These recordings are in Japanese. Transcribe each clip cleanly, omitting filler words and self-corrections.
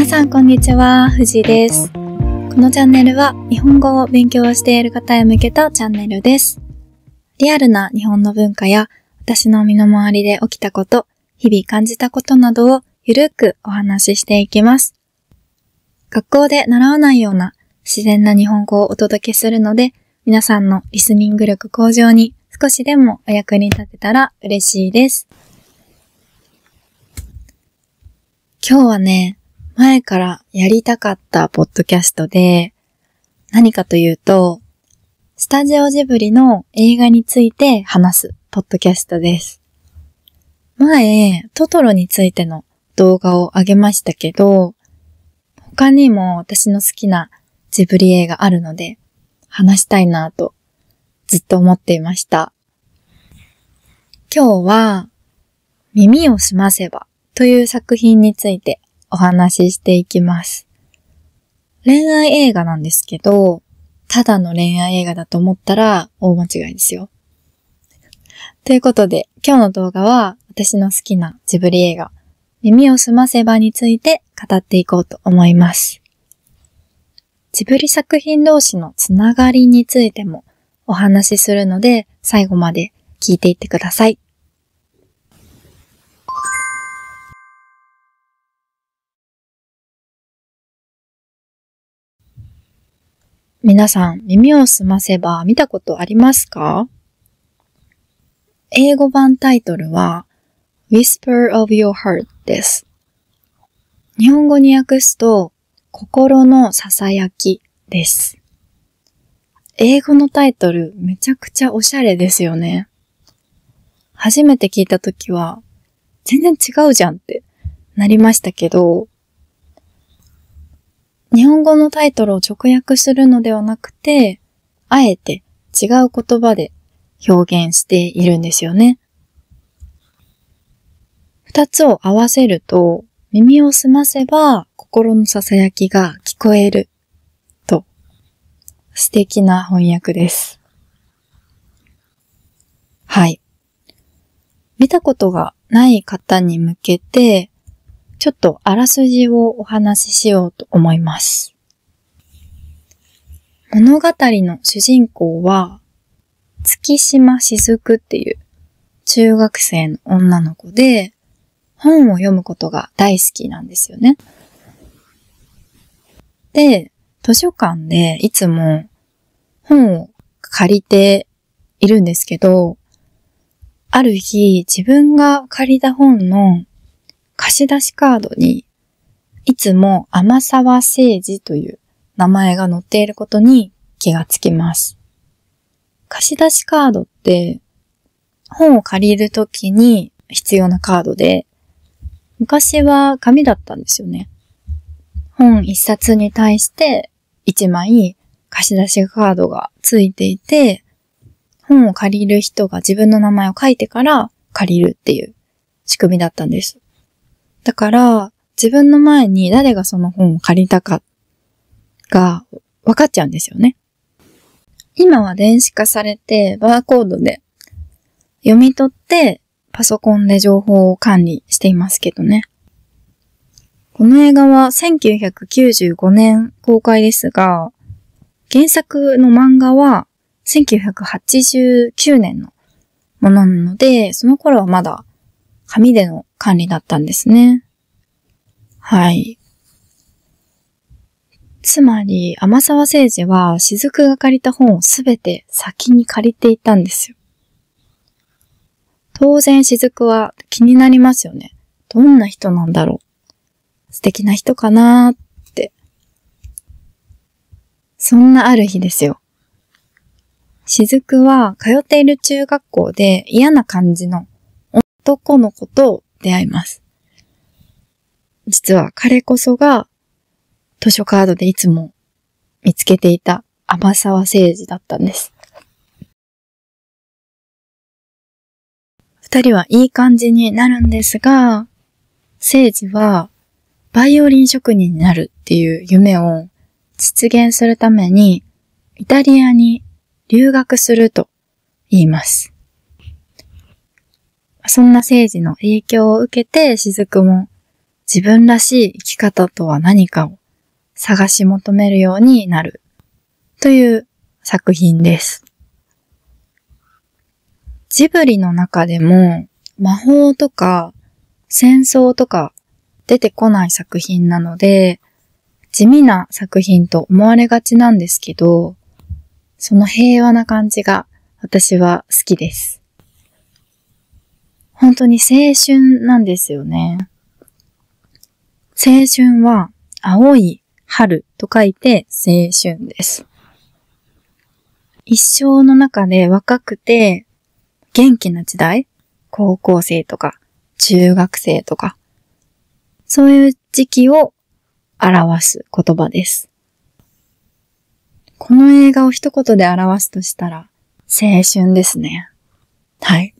さんこんにちは、藤井です。このチャンネルは日本語を勉強している方へ向けたチャンネルです。リアルな日本の文化や私の身の回りで起きたこと、日々感じたことなどをゆるくお話ししていきます。学校で習わないような自然な日本語をお届けするので、皆さんのリスニング力向上に少しでもお役に立てたら嬉しいです。今日はね、前からやりたかったポッドキャストで、何かというと、スタジオジブリの映画について話すポッドキャストです。前、トトロについての動画を上げましたけど、他にも私の好きなジブリ映画あるので、話したいなとずっと思っていました。今日は、耳をすませばという作品についてお話ししていきます。恋愛映画なんですけど、ただの恋愛映画だと思ったら大間違いですよ。ということで、今日の動画は私の好きなジブリ映画、耳をすませばについて語っていこうと思います。ジブリ作品同士のつながりについてもお話しするので、最後まで聞いていってください。皆さん、耳をすませば見たことありますか？英語版タイトルは Whisper of Your Heart です。日本語に訳すと心のささやきです。英語のタイトルめちゃくちゃおしゃれですよね。初めて聞いたときは全然違うじゃんってなりましたけど、日本語のタイトルを直訳するのではなくて、あえて違う言葉で表現しているんですよね。二つを合わせると、耳をすませば心のささやきが聞こえると、素敵な翻訳です。はい。見たことがない方に向けて、ちょっとあらすじをお話ししようと思います。物語の主人公は、月島雫っていう中学生の女の子で、本を読むことが大好きなんですよね。で、図書館でいつも本を借りているんですけど、ある日自分が借りた本の貸し出しカードにいつも天沢誠二という名前が載っていることに気がつきます。貸し出しカードって本を借りるときに必要なカードで、昔は紙だったんですよね。本一冊に対して一枚貸し出しカードがついていて、本を借りる人が自分の名前を書いてから借りるっていう仕組みだったんです。だから自分の前に誰がその本を借りたかが分かっちゃうんですよね。今は電子化されてバーコードで読み取ってパソコンで情報を管理していますけどね。この映画は1995年公開ですが、原作の漫画は1989年のものなので、その頃はまだ紙での管理だったんですね。はい。つまり、天沢誠二は雫が借りた本をすべて先に借りていたんですよ。当然雫は気になりますよね。どんな人なんだろう。素敵な人かなーって。そんなある日ですよ。雫は通っている中学校で嫌な感じの男の子と出会います。実は彼こそが図書カードでいつも見つけていた天沢誠二だったんです。二人はいい感じになるんですが、誠二はバイオリン職人になるっていう夢を実現するためにイタリアに留学すると言います。そんな誠二の影響を受けて雫も自分らしい生き方とは何かを探し求めるようになるという作品です。ジブリの中でも魔法とか戦争とか出てこない作品なので、地味な作品と思われがちなんですけど、その平和な感じが私は好きです。本当に青春なんですよね。青春は青い春と書いて青春です。一生の中で若くて元気な時代、高校生とか中学生とか、そういう時期を表す言葉です。この映画を一言で表すとしたら青春ですね。はい。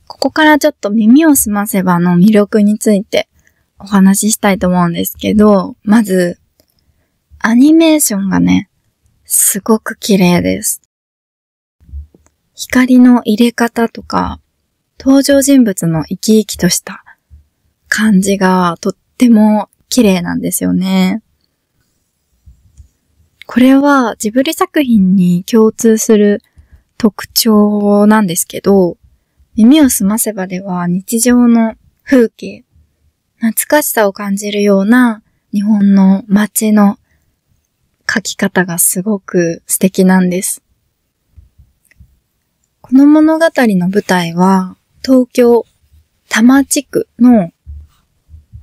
ここからちょっと耳をすませばの魅力についてお話ししたいと思うんですけど、まず、アニメーションがね、すごく綺麗です。光の入れ方とか、登場人物の生き生きとした感じがとっても綺麗なんですよね。これはジブリ作品に共通する特徴なんですけど、耳をすませばでは日常の風景、懐かしさを感じるような日本の街の描き方がすごく素敵なんです。この物語の舞台は東京多摩地区の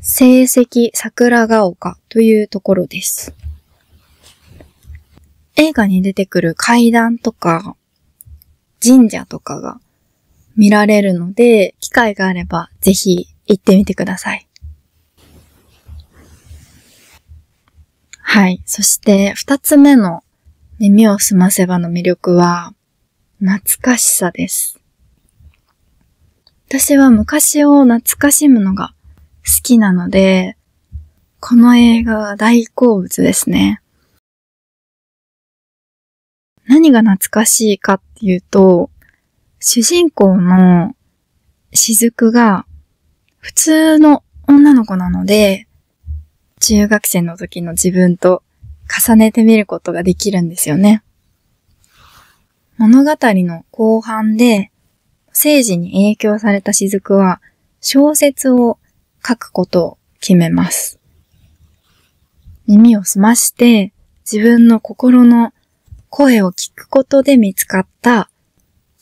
聖蹟桜ヶ丘というところです。映画に出てくる階段とか神社とかが見られるので、機会があればぜひ行ってみてください。はい。そして二つ目の耳をすませばの魅力は懐かしさです。私は昔を懐かしむのが好きなので、この映画は大好物ですね。何が懐かしいかっていうと、主人公の雫が普通の女の子なので、中学生の時の自分と重ねてみることができるんですよね。物語の後半で、聖司に影響された雫は小説を書くことを決めます。耳を澄まして自分の心の声を聞くことで見つかった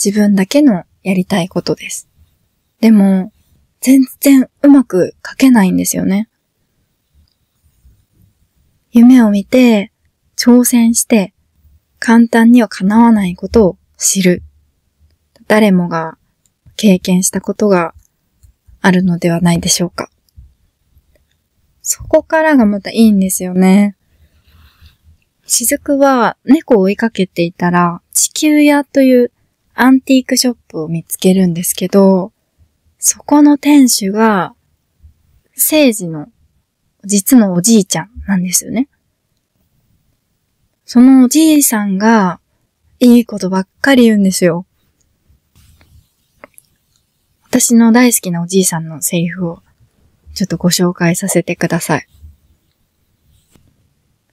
自分だけのやりたいことです。でも、全然うまく書けないんですよね。夢を見て、挑戦して、簡単には叶わないことを知る。誰もが経験したことがあるのではないでしょうか。そこからがまたいいんですよね。雫は猫を追いかけていたら、地球屋というアンティークショップを見つけるんですけど、そこの店主が、聖司の実のおじいちゃんなんですよね。そのおじいさんが、いいことばっかり言うんですよ。私の大好きなおじいさんのセリフを、ちょっとご紹介させてください。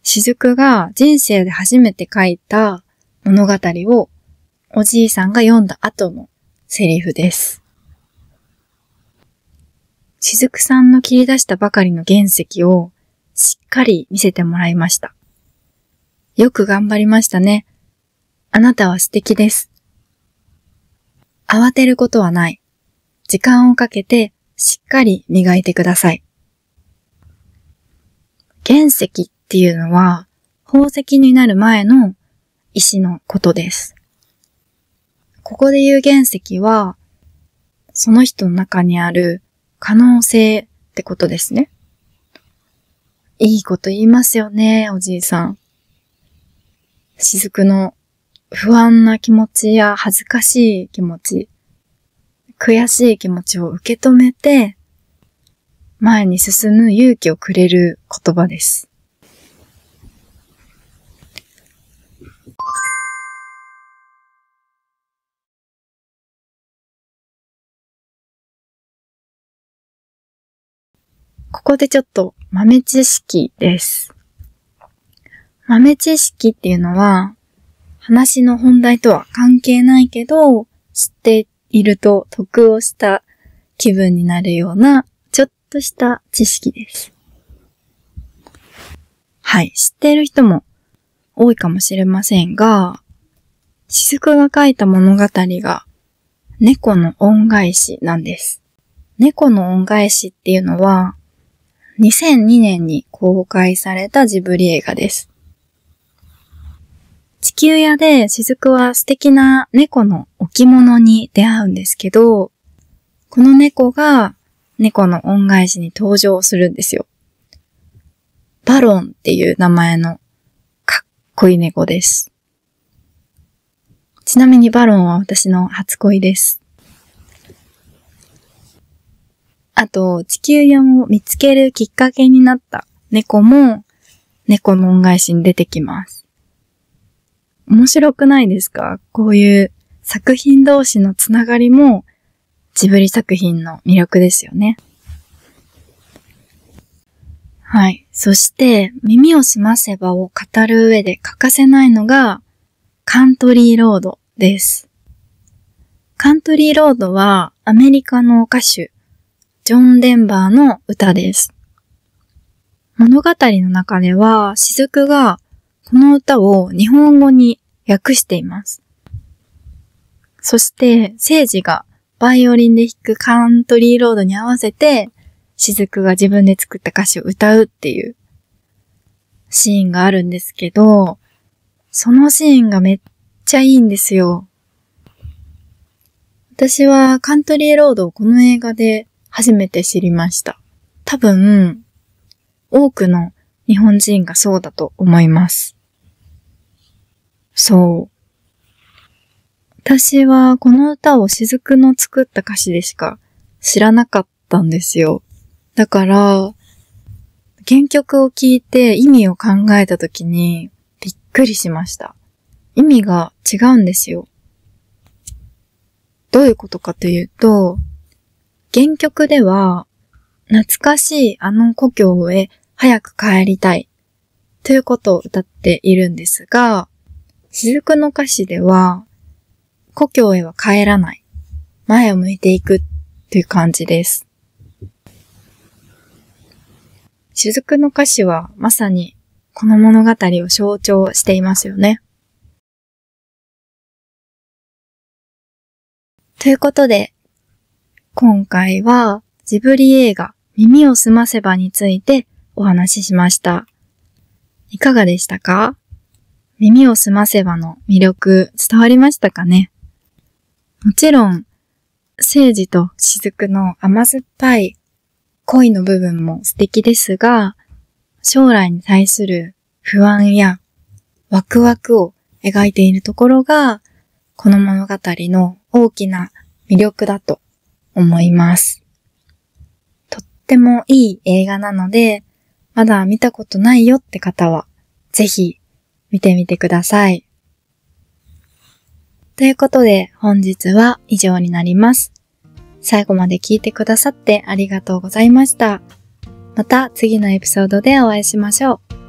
雫が人生で初めて書いた物語をおじいさんが読んだ後のセリフです。雫さんの切り出したばかりの原石をしっかり見せてもらいました。よく頑張りましたね。あなたは素敵です。慌てることはない。時間をかけてしっかり磨いてください。原石っていうのは宝石になる前の石のことです。ここで言う原石はその人の中にある可能性ってことですね。いいこと言いますよね、おじいさん。雫の不安な気持ちや恥ずかしい気持ち、悔しい気持ちを受け止めて、前に進む勇気をくれる言葉です。ここでちょっと豆知識です。豆知識っていうのは、話の本題とは関係ないけど、知っていると得をした気分になるような、ちょっとした知識です。はい、知っている人も多いかもしれませんが、雫が書いた物語が猫の恩返しなんです。猫の恩返しっていうのは、2002年に公開されたジブリ映画です。地球屋で雫は素敵な猫の置物に出会うんですけど、この猫が猫の恩返しに登場するんですよ。バロンっていう名前のかっこいい猫です。ちなみにバロンは私の初恋です。あと、地球屋を見つけるきっかけになった猫も猫の恩返しに出てきます。面白くないですか？こういう作品同士のつながりもジブリ作品の魅力ですよね。はい。そして耳をすませばを語る上で欠かせないのがカントリーロードです。カントリーロードはアメリカの歌手ジョン・デンバーの歌です。物語の中では雫がこの歌を日本語に訳しています。そして、聖司がバイオリンで弾くカントリーロードに合わせて、雫が自分で作った歌詞を歌うっていうシーンがあるんですけど、そのシーンがめっちゃいいんですよ。私はカントリーロードをこの映画で初めて知りました。多分、多くの日本人がそうだと思います。そう。私はこの歌を雫の作った歌詞でしか知らなかったんですよ。だから、原曲を聴いて意味を考えたときにびっくりしました。意味が違うんですよ。どういうことかというと、原曲では懐かしいあの故郷へ早く帰りたいということを歌っているんですが、雫の歌詞では故郷へは帰らない、前を向いていくという感じです。雫の歌詞はまさにこの物語を象徴していますよね。ということで、今回はジブリ映画耳をすませばについてお話ししました。いかがでしたか？耳をすませばの魅力伝わりましたかね？もちろん、聖司と雫の甘酸っぱい恋の部分も素敵ですが、将来に対する不安やワクワクを描いているところが、この物語の大きな魅力だと思います。とってもいい映画なので、まだ見たことないよって方は、ぜひ見てみてください。ということで、本日は以上になります。最後まで聞いてくださってありがとうございました。また次のエピソードでお会いしましょう。